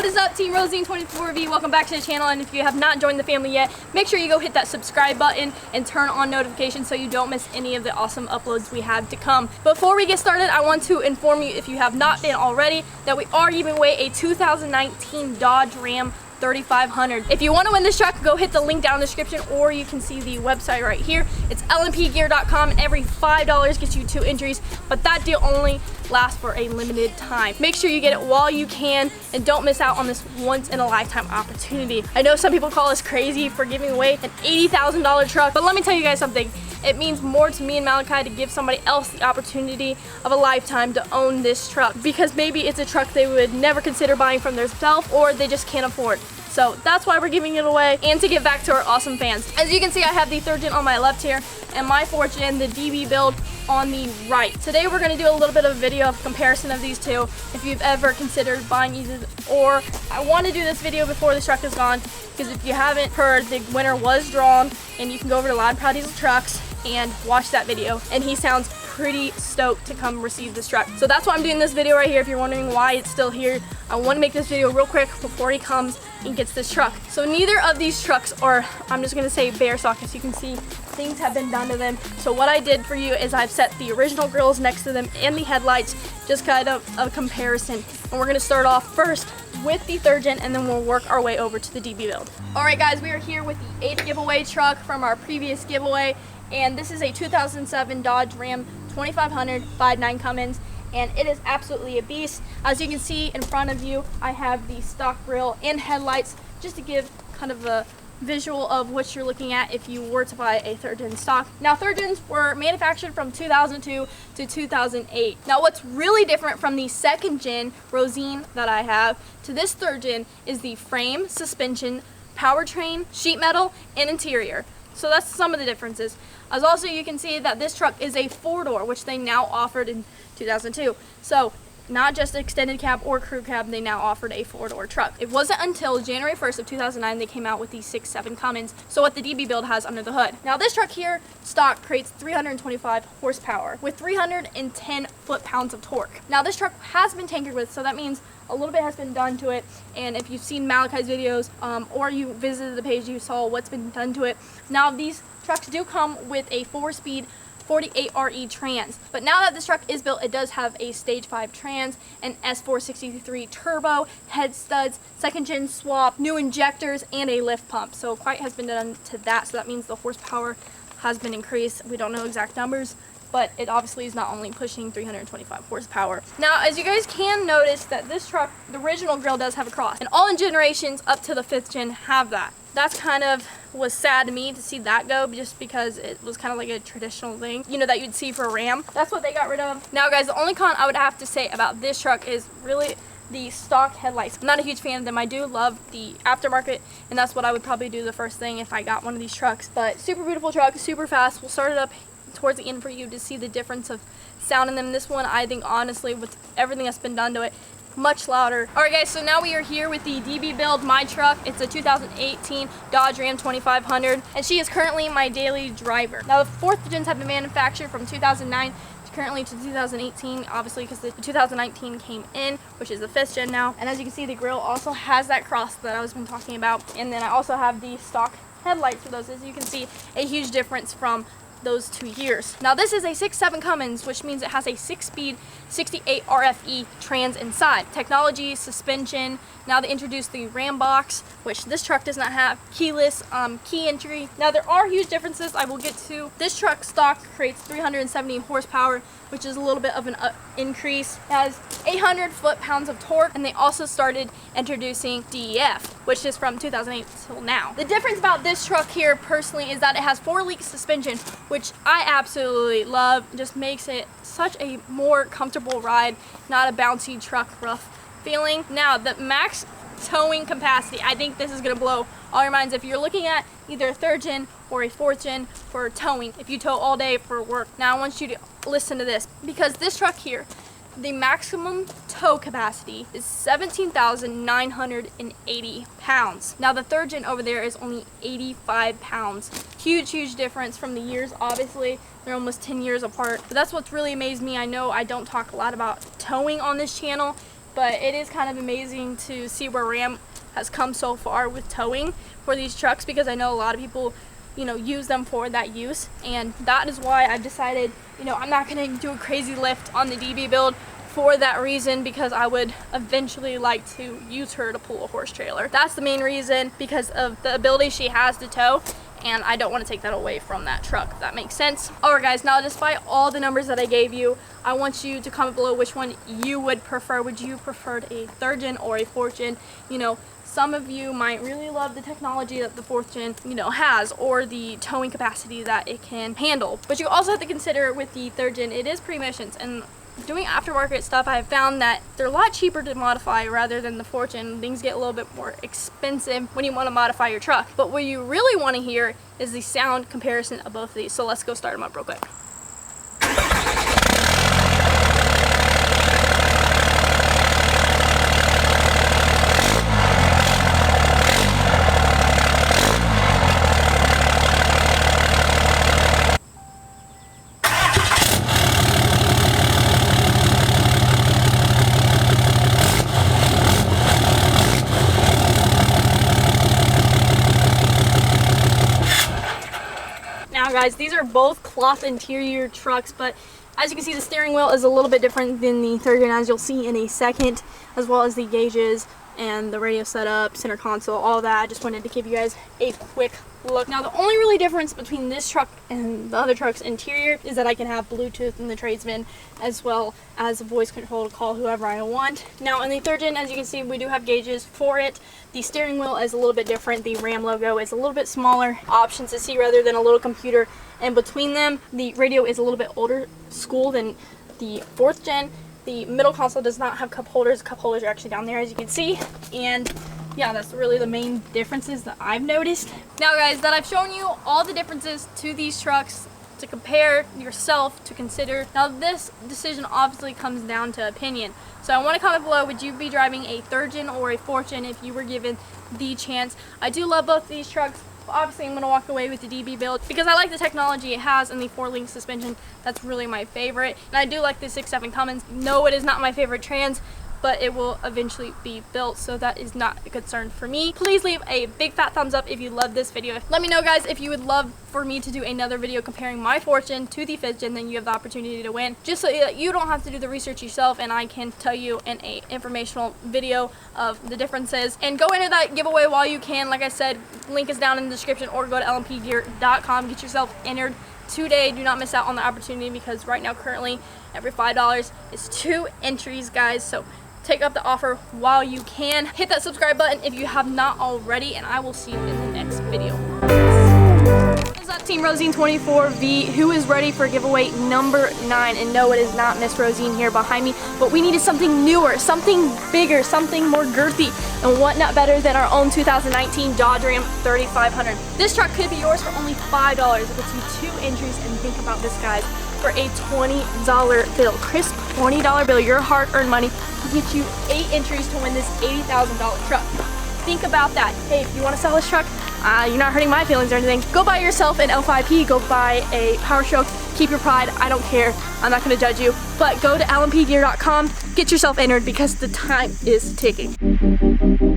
What is up, Team Rosine 24V? Welcome back to the channel, and if you have not joined the family yet, make sure you go hit that subscribe button and turn on notifications so you don't miss any of the awesome uploads we have to come. Before we get started, I want to inform you, if you have not been already, that we are giving away a 2019 Dodge Ram 3500. If you want to win this truck, go hit the link down in the description, or you can see the website right here. It's lmpgear.com, and every $5 gets you 2 entries, but that deal only lasts for a limited time. Make sure you get it while you can and don't miss out on this once in a lifetime opportunity. I know some people call us crazy for giving away an $80,000 truck, but let me tell you guys something. It means more to me and Malachi to give somebody else the opportunity of a lifetime to own this truck, because maybe it's a truck they would never consider buying from themselves, or they just can't afford. So that's why we're giving it away, and to give back to our awesome fans. As you can see, I have the 3rd gen on my left here and my 4th gen, the DB build, on the right. Today we're going to do a little bit of a video of comparison of these two, if you've ever considered buying either, or I want to do this video before this truck is gone, because if you haven't heard, the winner was drawn, and you can go over to Loud and Proud Diesel Trucks and watch that video, and he sounds pretty stoked to come receive this truck. So that's why I'm doing this video right here. If you're wondering why it's still here, I want to make this video real quick before he comes and gets this truck. So neither of these trucks are, I'm just going to say, bare stock. As you can see, things have been done to them. So what I did for you is I've set the original grills next to them and the headlights, just kind of a comparison. And we're going to start off first with the 3rd gen, and then we'll work our way over to the DB build. Alright guys, we are here with the 8th giveaway truck from our previous giveaway, and this is a 2007 Dodge Ram 2500 5.9 Cummins, and it is absolutely a beast. As you can see in front of you, I have the stock grille and headlights, just to give kind of a visual of what you're looking at if you were to buy a 3rd gen stock. Now, 3rd gens were manufactured from 2002 to 2008. Now, what's really different from the 2nd gen Rosine that I have to this 3rd gen is the frame, suspension, powertrain, sheet metal, and interior. So that's some of the differences. As also, you can see that this truck is a 4-door, which they now offered in 2002. So not just extended cab or crew cab, they now offered a 4-door truck. It wasn't until January 1st of 2009 they came out with the 6.7 Cummins, so what the DB build has under the hood. Now this truck here, stock, creates 325 horsepower with 310 foot-pounds of torque. Now this truck has been tinkered with, so that means a little bit has been done to it, and if you've seen Malachi's videos or you visited the page, you saw what's been done to it. Now these trucks do come with a 4-speed 48RE trans, but now that this truck is built, it does have a stage 5 trans, an S463 turbo, head studs, 2nd gen swap, new injectors, and a lift pump. So quite has been done to that, so that means the horsepower has been increased. We don't know exact numbers, but it obviously is not only pushing 325 horsepower. Now, as you guys can notice, that this truck, the original grille does have a cross, and all generations up to the 5th gen have that. That's kind of was sad to me to see that go, just because it was kind of like a traditional thing, you know, that you'd see for a Ram. That's what they got rid of. Now guys, the only con I would have to say about this truck is really the stock headlights. I'm not a huge fan of them. I do love the aftermarket, and that's what I would probably do the first thing if I got one of these trucks. But super beautiful truck, super fast. We'll start it up towards the end for you to see the difference of sound in them. This one, I think, honestly, with everything that's been done to it, much louder. Alright guys, so now we are here with the DB build, my truck. It's a 2018 Dodge Ram 2500, and she is currently my daily driver. Now the 4th gens have been manufactured from 2009 currently to 2018, obviously, because the 2019 came in, which is the 5th gen now. And as you can see, the grille also has that cross that I was been talking about, and then I also have the stock headlights for those. As you can see, a huge difference from those 2 years. Now this is a 6.7 Cummins, which means it has a 6-speed 68 RFE trans inside. Technology, suspension. Now they introduced the Ram box, which this truck does not have. Keyless key entry. Now there are huge differences I will get to. This truck stock creates 370 horsepower, which is a little bit of an increase. It has 800 foot-pounds of torque, and they also started introducing DEF, which is from 2008 till now. The difference about this truck here personally is that it has 4-leak suspension, which I absolutely love. It just makes it such a more comfortable ride, not a bouncy truck rough feeling. Now the max towing capacity, I think this is going to blow all your minds if you're looking at either a 3rd gen or a 4th gen for towing, if you tow all day for work. Now I want you to listen to this, because this truck here, the maximum tow capacity is 17,980 pounds. Now the 3rd gen over there is only 85 pounds. Huge difference from the years. Obviously, they're almost 10 years apart. But that's what's really amazed me. I know I don't talk a lot about towing on this channel, but it is kind of amazing to see where Ram has come so far with towing for these trucks, because I know a lot of people, you know, use them for that use, and that is why I've decided, you know, I'm not going to do a crazy lift on the DB build for that reason, because I would eventually like to use her to pull a horse trailer. That's the main reason, because of the ability she has to tow, and I don't want to take that away from that truck, if that makes sense. Alright guys, now despite all the numbers that I gave you, I want you to comment below which one you would prefer. Would you prefer a 3rd gen or a 4th gen? You know, some of you might really love the technology that the 4th gen, you know, has, or the towing capacity that it can handle. But you also have to consider with the 3rd gen, it is pre-emissions, and doing aftermarket stuff, I've found that they're a lot cheaper to modify rather than the 4th gen. Things get a little bit more expensive when you want to modify your truck. But what you really want to hear is the sound comparison of both of these. So let's go start them up real quick. Now guys, these are both cloth interior trucks, but as you can see, the steering wheel is a little bit different than the 3rd gen, as you'll see in a second, as well as the gauges and the radio setup, center console, all that. I just wanted to give you guys a quick look. Now the only really difference between this truck and the other truck's interior is that I can have Bluetooth in the tradesman, as well as a voice control to call whoever I want. Now in the 3rd gen, as you can see, we do have gauges for it. The steering wheel is a little bit different. The Ram logo is a little bit smaller options to see rather than a little computer in between them. The radio is a little bit older school than the 4th gen. The middle console does not have cup holders. The cup holders are actually down there, as you can see. And yeah, that's really the main differences that I've noticed. Now guys, that I've shown you all the differences to these trucks to compare yourself to consider. Now this decision obviously comes down to opinion. So I want to comment below, would you be driving a 3rd gen or a 4th gen if you were given the chance? I do love both these trucks. Obviously I'm going to walk away with the DB build because I like the technology it has and the 4-link suspension. That's really my favorite. And I do like the 6.7 Cummins. No, it is not my favorite trans, but it will eventually be built, so that is not a concern for me. Please leave a big fat thumbs up if you love this video. Let me know guys if you would love for me to do another video comparing my 4th gen to the 5th gen, then you have the opportunity to win, just so that you don't have to do the research yourself and I can tell you in a informational video of the differences. And go into that giveaway while you can. Like I said, link is down in the description, or go to lmpgear.com, get yourself entered today. Do not miss out on the opportunity, because right now currently every $5 is 2 entries guys, so take up the offer while you can. Hit that subscribe button if you have not already, and I will see you in the next video. This is that Team Rosine 24V who is ready for giveaway number 9. And no, it is not Miss Rosine here behind me, but we needed something newer, something bigger, something more girthy, and what not better than our own 2019 Dodge Ram 3500. This truck could be yours for only $5. It gets you 2 entries, and think about this guys, for a $20 bill, crisp $20 bill, your hard-earned money will get you 8 entries to win this $80,000 truck. Think about that. Hey, if you want to sell this truck, you're not hurting my feelings or anything. Go buy yourself an L5P, go buy a Power Stroke, keep your pride, I don't care, I'm not going to judge you. But go to lmpgear.com, get yourself entered because the time is ticking.